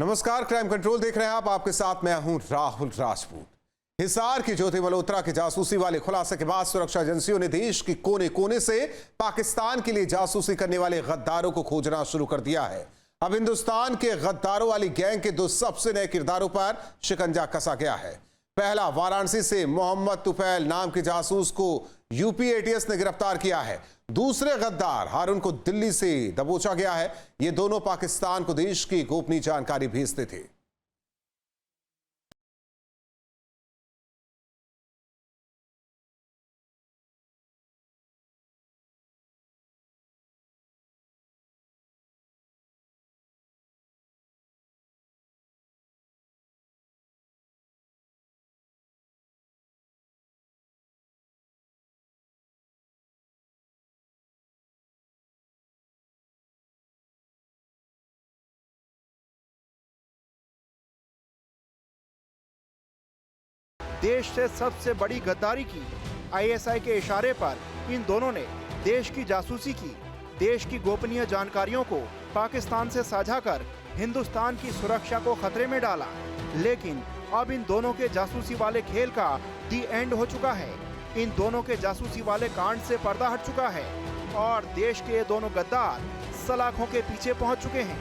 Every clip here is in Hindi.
नमस्कार, क्राइम कंट्रोल देख रहे हैं आप। आपके साथ मैं हूं राहुल राजपूत। हिसार की ज्योति मल्होत्रा के जासूसी वाले खुलासे के बाद सुरक्षा एजेंसियों ने देश के कोने कोने से पाकिस्तान के लिए जासूसी करने वाले गद्दारों को खोजना शुरू कर दिया है। अब हिंदुस्तान के गद्दारों वाली गैंग के दो सबसे नए किरदारों पर शिकंजा कसा गया है। पहला, वाराणसी से मोहम्मद तुफैल नाम के जासूस को यूपी एटीएस ने गिरफ्तार किया है। दूसरे गद्दार हारून को दिल्ली से दबोचा गया है। ये दोनों पाकिस्तान को देश की गोपनीय जानकारी भेजते थे। देश से सबसे बड़ी गद्दारी की। आईएसआई के इशारे पर इन दोनों ने देश की जासूसी की। देश की गोपनीय जानकारियों को पाकिस्तान से साझा कर हिंदुस्तान की सुरक्षा को खतरे में डाला। लेकिन अब इन दोनों के जासूसी वाले खेल का दी एंड हो चुका है। इन दोनों के जासूसी वाले कांड से पर्दा हट चुका है और देश के ये दोनों गद्दार सलाखों के पीछे पहुंच चुके हैं।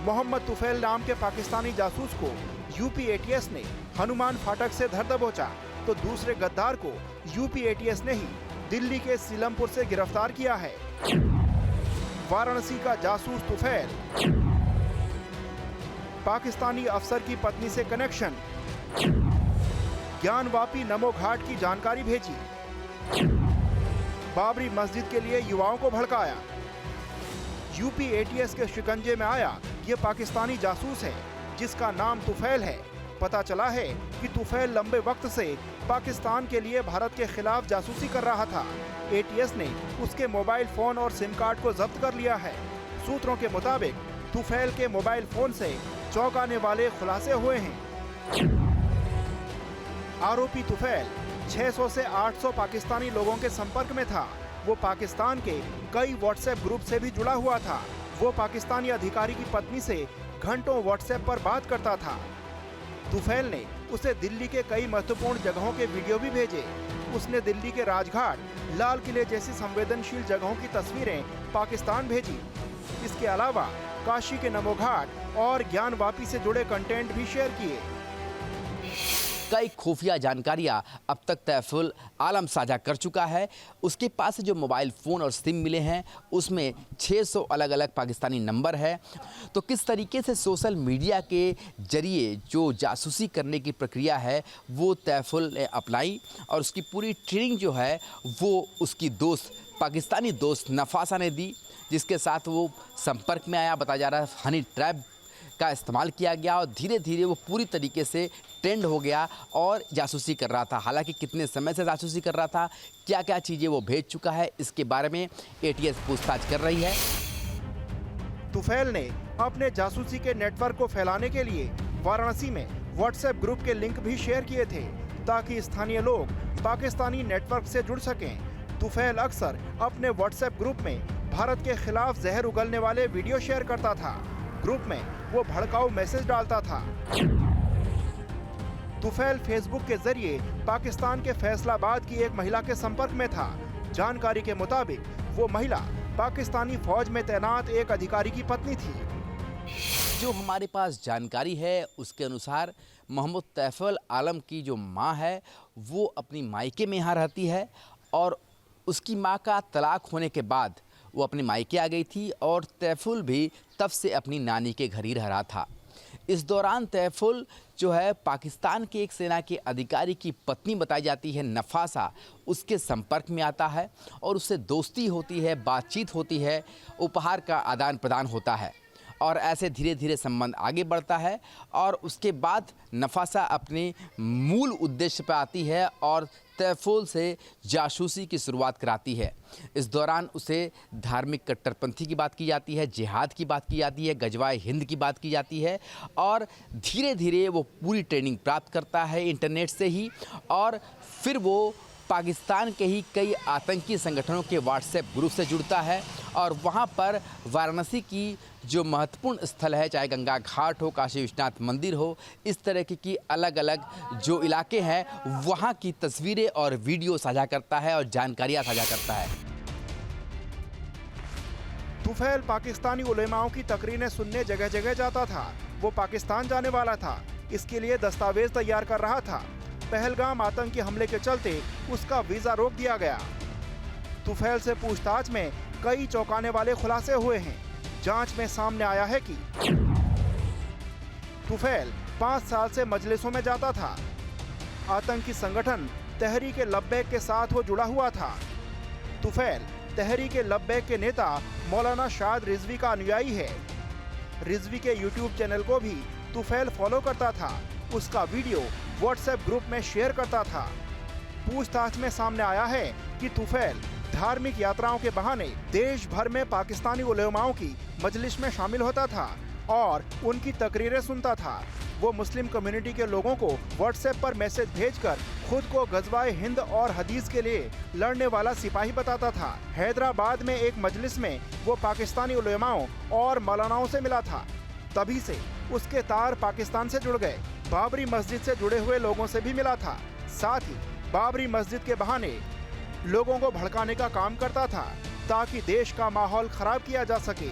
मोहम्मद तुफैल नाम के पाकिस्तानी जासूस को यूपी एटीएस ने हनुमान फाटक से धर दबोचा, तो दूसरे गद्दार को यूपी एटीएस ने ही दिल्ली के सीलमपुर से गिरफ्तार किया है। वाराणसी का जासूस तुफैल, पाकिस्तानी अफसर की पत्नी से कनेक्शन, ज्ञानवापी नमो घाट की जानकारी भेजी, बाबरी मस्जिद के लिए युवाओं को भड़काया। यूपी एटीएस के शिकंजे में आया ये पाकिस्तानी जासूस है जिसका नाम तुफैल है। पता चला है कि तुफैल लंबे वक्त से पाकिस्तान के लिए भारत के खिलाफ जासूसी कर रहा था। एटीएस ने उसके मोबाइल फोन और सिम कार्ड को जब्त कर लिया है। सूत्रों के मुताबिक तुफैल के मोबाइल फोन से चौंकाने वाले खुलासे हुए हैं। आरोपी तुफैल 600 से 800 पाकिस्तानी लोगों के संपर्क में था। वो पाकिस्तान के कई व्हाट्सएप ग्रुप से भी जुड़ा हुआ था। वो पाकिस्तानी अधिकारी की पत्नी से घंटों व्हाट्सएप पर बात करता था। तुफैल ने उसे दिल्ली के कई महत्वपूर्ण जगहों के वीडियो भी भेजे। उसने दिल्ली के राजघाट, लाल किले जैसी संवेदनशील जगहों की तस्वीरें पाकिस्तान भेजी। इसके अलावा काशी के नमो घाट और ज्ञानवापी से जुड़े कंटेंट भी शेयर किए। कई खुफिया जानकारियां अब तक तैफुल आलम साझा कर चुका है। उसके पास जो मोबाइल फ़ोन और सिम मिले हैं उसमें 600 अलग अलग पाकिस्तानी नंबर है। तो किस तरीके से सोशल मीडिया के जरिए जो जासूसी करने की प्रक्रिया है वो तैफुल ने अपनाई और उसकी पूरी ट्रेनिंग जो है वो उसकी दोस्त, पाकिस्तानी दोस्त नफासा ने दी, जिसके साथ वो संपर्क में आया। बताया जा रहा है हनी ट्रैप का इस्तेमाल किया गया और धीरे धीरे वो पूरी तरीके से ट्रेंड हो गया और जासूसी कर रहा था। हालांकि कितने समय से जासूसी कर रहा था, क्या क्या चीज़ें वो भेज चुका है, इसके बारे में एटीएस पूछताछ कर रही है। तुफैल ने अपने जासूसी के नेटवर्क को फैलाने के लिए वाराणसी में व्हाट्सएप ग्रुप के लिंक भी शेयर किए थे ताकि स्थानीय लोग पाकिस्तानी नेटवर्क से जुड़ सकें। तुफैल अक्सर अपने व्हाट्सएप ग्रुप में भारत के खिलाफ जहर उगलने वाले वीडियो शेयर करता था। ग्रुप में वो भड़काऊ मैसेज डालता था। तुफैल फेसबुक के जरिए पाकिस्तान के फैसलाबाद की एक महिला के संपर्क में था। जानकारी के मुताबिक वो महिला पाकिस्तानी फौज में तैनात एक अधिकारी की पत्नी थी। जो हमारे पास जानकारी है उसके अनुसार मोहम्मद तैफुल आलम की जो माँ है वो अपनी मायके में यहाँ रहती है और उसकी माँ का तलाक होने के बाद वो अपने मायके आ गई थी और तैफुल भी तब से अपनी नानी के घर ही रह रहा था। इस दौरान तैफुल जो है पाकिस्तान के एक सेना के अधिकारी की पत्नी बताई जाती है नफासा, उसके संपर्क में आता है और उससे दोस्ती होती है, बातचीत होती है, उपहार का आदान प्रदान होता है और ऐसे धीरे धीरे संबंध आगे बढ़ता है और उसके बाद नफासा अपने मूल उद्देश्य पर आती है और तैफुल से जासूसी की शुरुआत कराती है। इस दौरान उसे धार्मिक कट्टरपंथी की बात की जाती है, जिहाद की बात की जाती है, गजवाए हिंद की बात की जाती है और धीरे धीरे वो पूरी ट्रेनिंग प्राप्त करता है इंटरनेट से ही और फिर वो पाकिस्तान के ही कई आतंकी संगठनों के व्हाट्सएप ग्रुप से जुड़ता है और वहाँ पर वाराणसी की जो महत्वपूर्ण स्थल है, चाहे गंगा घाट हो, काशी विश्वनाथ मंदिर हो, इस तरह की अलग अलग जो इलाके हैं वहाँ की तस्वीरें और वीडियो साझा करता है और जानकारियाँ साझा करता है। तुफैल पाकिस्तानी उलेमाओं की तकरीरें सुनने जगह जगह जाता था। वो पाकिस्तान जाने वाला था, इसके लिए दस्तावेज तैयार कर रहा था। पहलगाम आतंकी हमले के चलते उसका वीजा रोक दिया गया। तुफैल से पूछताछ में कई चौंकाने वाले खुलासे हुए हैं। जांच में सामने आया है कि तुफैल 5 साल से मजलिसों में जाता था। आतंकी संगठन तहरीक लब्बैक के साथ वो जुड़ा हुआ था। तुफैल तहरीक लब्बैक के नेता मौलाना शाद रिजवी का अनुयायी है। रिजवी के यूट्यूब चैनल को भी तुफैल फॉलो करता था। उसका वीडियो व्हाट्सएप ग्रुप में शेयर करता था। पूछताछ में सामने आया है कि तुफैल धार्मिक यात्राओं के बहाने देश भर में पाकिस्तानी उलेमाओं की मजलिस में शामिल होता था और उनकी तकरीरें सुनता था। वो मुस्लिम कम्युनिटी के लोगों को व्हाट्सएप पर मैसेज भेजकर खुद को गज़वाए हिंद और हदीस के लिए लड़ने वाला सिपाही बताता था। हैदराबाद में एक मजलिस में वो पाकिस्तानी उलेमाओं और मौलानाओं से मिला था। तभी से उसके तार पाकिस्तान से जुड़ गए। बाबरी मस्जिद से जुड़े हुए लोगों से भी मिला था। साथ ही बाबरी मस्जिद के बहाने लोगों को भड़काने का काम करता था ताकि देश का माहौल खराब किया जा सके।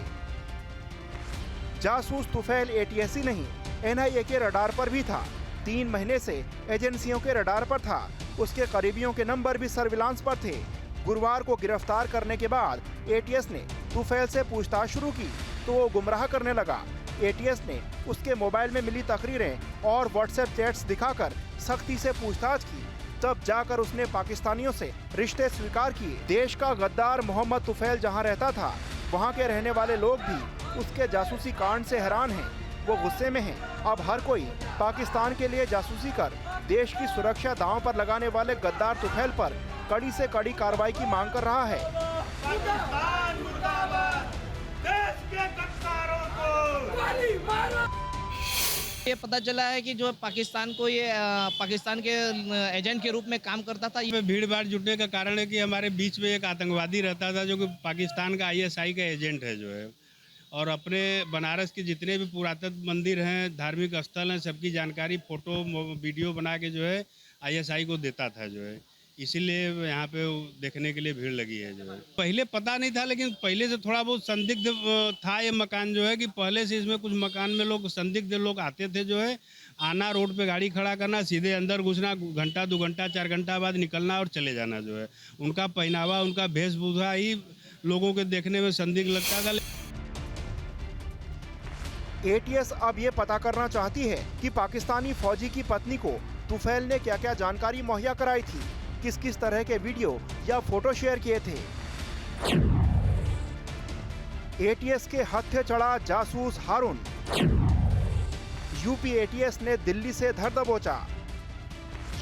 जासूस तुफैल ATS नहीं, NIA के रडार पर भी था। 3 महीने से एजेंसियों के रडार पर था। उसके करीबियों के नंबर भी सर्विलांस पर थे। गुरुवार को गिरफ्तार करने के बाद ATS ने तुफैल से पूछताछ शुरू की तो वो गुमराह करने लगा। ATS ने उसके मोबाइल में मिली तकरीरें और व्हाट्सएप चैट्स दिखाकर सख्ती से पूछताछ की। तब जाकर उसने पाकिस्तानियों से रिश्ते स्वीकार किए। देश का गद्दार मोहम्मद तुफैल जहां रहता था, वहां के रहने वाले लोग भी उसके जासूसी कांड से हैरान हैं। वो गुस्से में हैं। अब हर कोई पाकिस्तान के लिए जासूसी कर देश की सुरक्षा दांव पर लगाने वाले गद्दार तुफैल पर कड़ी से कड़ी कार्रवाई की मांग कर रहा है। ये पता चला है कि जो पाकिस्तान को ये पाकिस्तान के एजेंट के रूप में काम करता था। ये भीड़ भाड़ जुटने का कारण है कि हमारे बीच में एक आतंकवादी रहता था जो कि पाकिस्तान का ISI का एजेंट है जो है, और अपने बनारस के जितने भी पुरातत्व मंदिर हैं, धार्मिक स्थल हैं, सबकी जानकारी फ़ोटो वीडियो बना के जो है ISI को देता था जो है। इसीलिए यहाँ पे देखने के लिए भीड़ लगी है जो है। पहले पता नहीं था, लेकिन पहले से थोड़ा बहुत संदिग्ध था ये मकान जो है, कि पहले से इसमें कुछ मकान में लोग संदिग्ध लोग आते थे जो है। आना, रोड पे गाड़ी खड़ा करना, सीधे अंदर घुसना, घंटा 2 घंटा 4 घंटा बाद निकलना और चले जाना जो है। उनका पहनावा, उनका वेशभूषा ही लोगों के देखने में संदिग्ध लगता था। ATS अब ये पता करना चाहती है कि पाकिस्तानी फौजी की पत्नी को तुफैल ने क्या क्या जानकारी मुहैया कराई थी, किस किस तरह के वीडियो या फोटो शेयर किए थे। ATS के हत्थे चढ़ा जासूस हारून। UP ATS ने दिल्ली से धर दबोचा।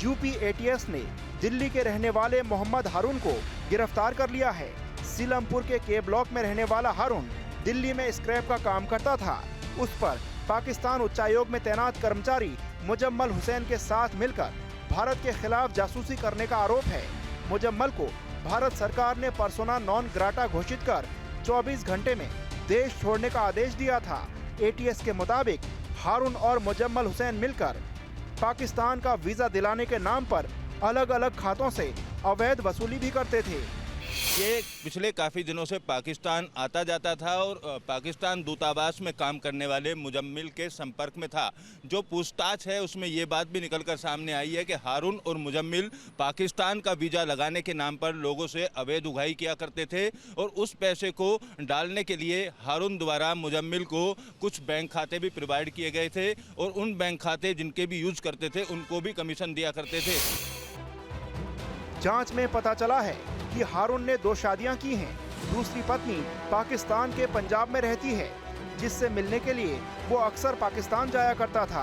UP ATS ने दिल्ली के रहने वाले मोहम्मद हारून को गिरफ्तार कर लिया है। सीलमपुर के K ब्लॉक में रहने वाला हारून दिल्ली में स्क्रैप का काम करता था। उस पर पाकिस्तान उच्चायोग में तैनात कर्मचारी मुजम्मल हुसैन के साथ मिलकर भारत के खिलाफ जासूसी करने का आरोप है। मुजम्मल को भारत सरकार ने पर्सोना नॉन ग्राटा घोषित कर 24 घंटे में देश छोड़ने का आदेश दिया था। ATS के मुताबिक हारून और मुजम्मल हुसैन मिलकर पाकिस्तान का वीजा दिलाने के नाम पर अलग अलग खातों से अवैध वसूली भी करते थे। ये पिछले काफ़ी दिनों से पाकिस्तान आता जाता था और पाकिस्तान दूतावास में काम करने वाले मुजम्मिल के संपर्क में था। जो पूछताछ है उसमें ये बात भी निकलकर सामने आई है कि हारून और मुजम्मिल पाकिस्तान का वीज़ा लगाने के नाम पर लोगों से अवैध उगाही किया करते थे और उस पैसे को डालने के लिए हारून द्वारा मुजम्मिल को कुछ बैंक खाते भी प्रोवाइड किए गए थे और उन बैंक खाते जिनके भी यूज करते थे उनको भी कमीशन दिया करते थे। जांच में पता चला है कि हारून ने 2 शादियां की हैं। दूसरी पत्नी पाकिस्तान के पंजाब में रहती है, जिससे मिलने के लिए वो अक्सर पाकिस्तान जाया करता था।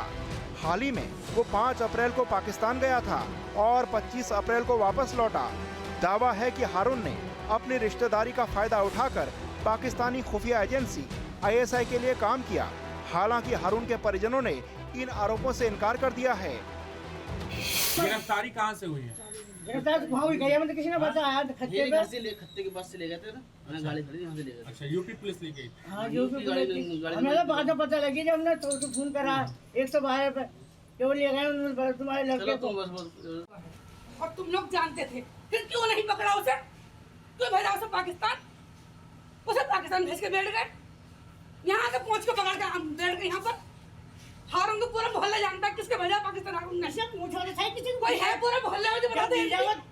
हाल ही में वो 5 अप्रैल को पाकिस्तान गया था और 25 अप्रैल को वापस लौटा। दावा है कि हारून ने अपनी रिश्तेदारी का फायदा उठाकर पाकिस्तानी खुफिया एजेंसी ISI के लिए काम किया। हालांकि हारून के परिजनों ने इन आरोपों से इनकार कर दिया है। गिरफ्तारी कहां से हुई है? गिरफ्तार तो वहाँ भी गया, मतलब किसी ने बताया खत्ते पे। खत्ते के पास से ले गए थे ना, हमने गाड़ी खड़ी यहाँ से ले गए। अच्छा, यूपी पुलिस ले गई। हाँ, यूपी पुलिस। हमें तो बाद में पता लगी जब हमने तो फोन करा 112 पे, जो ले गए उन्होंने तुम्हारे लड़के को। और तुम लोग जानते थे, फिर क्यों नहीं पकड़ा उसे? क्यों भेजा उसे पाकिस्तान? उसे पाकिस्तान भेज के बैठ गए। यहाँ से पहुँच के पकड़ के हम बैठ गए यहाँ पर। हारून तो पूरा मोहल्ला जानता है किसके भेजा पाकिस्तान। हारून नशे पूछो तो सही, किसी कोई है पूरे मोहल्ले में जो बताते हैं।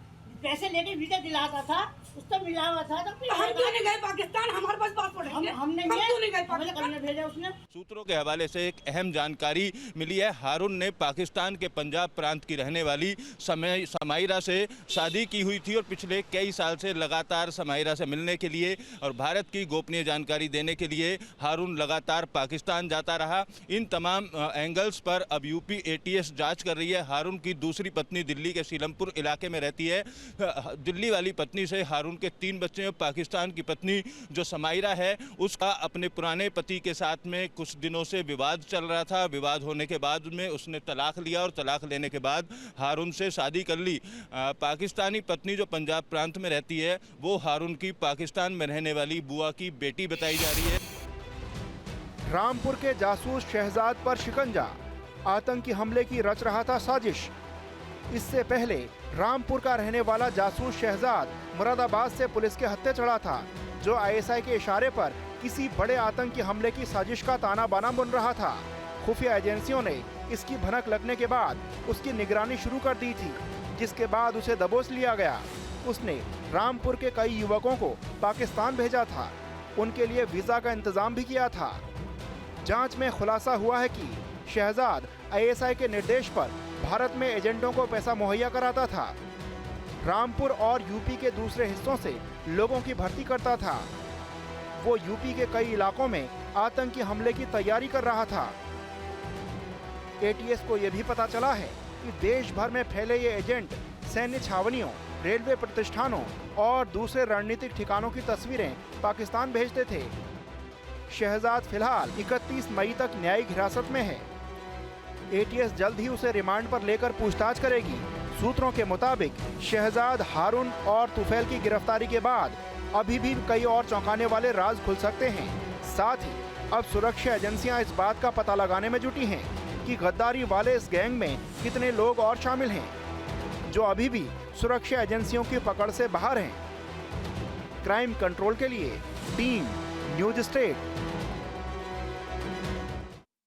पैसे लेके वीजा दिलाता था, उसका मिला हुआ था, तो हम क्यों नहीं गए पाकिस्तान? हमारे पास पासपोर्ट है। हमने क्यों नहीं गए हमें पाकिस्तान? भेजा उसने। सूत्रों के हवाले से एक अहम जानकारी मिली है। हारून ने पाकिस्तान के पंजाब प्रांत की रहने वाली समाइरा से शादी की हुई थी और पिछले कई साल से लगातार समाइरा से मिलने के लिए और भारत की गोपनीय जानकारी देने के लिए हारून लगातार पाकिस्तान जाता रहा। इन तमाम एंगल्स पर अब यूपी एटीएस जांच कर रही है। हारून की दूसरी पत्नी दिल्ली के सीलमपुर इलाके में रहती है। दिल्ली वाली पत्नी से हारून के 3 बच्चे हैं। पाकिस्तान की पत्नी जो समाइरा है उसका अपने पुराने पति के साथ में कुछ दिनों से विवाद चल रहा था। विवाद होने के बाद में उसने तलाक लिया और तलाक लेने के बाद हारून से शादी कर ली। पाकिस्तानी पत्नी जो पंजाब प्रांत में रहती है वो हारून की पाकिस्तान में रहने वाली बुआ की बेटी बताई जा रही है। रामपुर के जासूस शहजाद पर शिकंजा, आतंकी हमले की रच रहा था साजिश। इससे पहले रामपुर का रहने वाला जासूस शहजाद मुरादाबाद से पुलिस के हत्थे चढ़ा था, जो आईएसआई के इशारे पर किसी बड़े आतंकी हमले की साजिश का ताना बाना बुन रहा था। खुफिया एजेंसियों ने इसकी भनक लगने के बाद उसकी निगरानी शुरू कर दी थी, जिसके बाद उसे दबोच लिया गया। उसने रामपुर के कई युवकों को पाकिस्तान भेजा था, उनके लिए वीजा का इंतजाम भी किया था। जांच में खुलासा हुआ है कि शहजाद आईएसआई के निर्देश पर भारत में एजेंटों को पैसा मुहैया कराता था। रामपुर और यूपी के दूसरे हिस्सों से लोगों की भर्ती करता था। वो यूपी के कई इलाकों में आतंकी हमले की तैयारी कर रहा था। एटीएस को यह भी पता चला है कि देश भर में फैले ये एजेंट सैन्य छावनियों, रेलवे प्रतिष्ठानों और दूसरे रणनीतिक ठिकानों की तस्वीरें पाकिस्तान भेजते थे। शहजाद फिलहाल 31 मई तक न्यायिक हिरासत में है। एटीएस जल्द ही उसे रिमांड पर लेकर पूछताछ करेगी। सूत्रों के मुताबिक शहजाद, हारून और तुफैल की गिरफ्तारी के बाद अभी भी कई और चौंकाने वाले राज खुल सकते हैं। साथ ही अब सुरक्षा एजेंसियां इस बात का पता लगाने में जुटी हैं कि गद्दारी वाले इस गैंग में कितने लोग और शामिल हैं, जो अभी भी सुरक्षा एजेंसियों की पकड़ से बाहर हैं। क्राइम कंट्रोल के लिए टीम न्यूज स्टेट।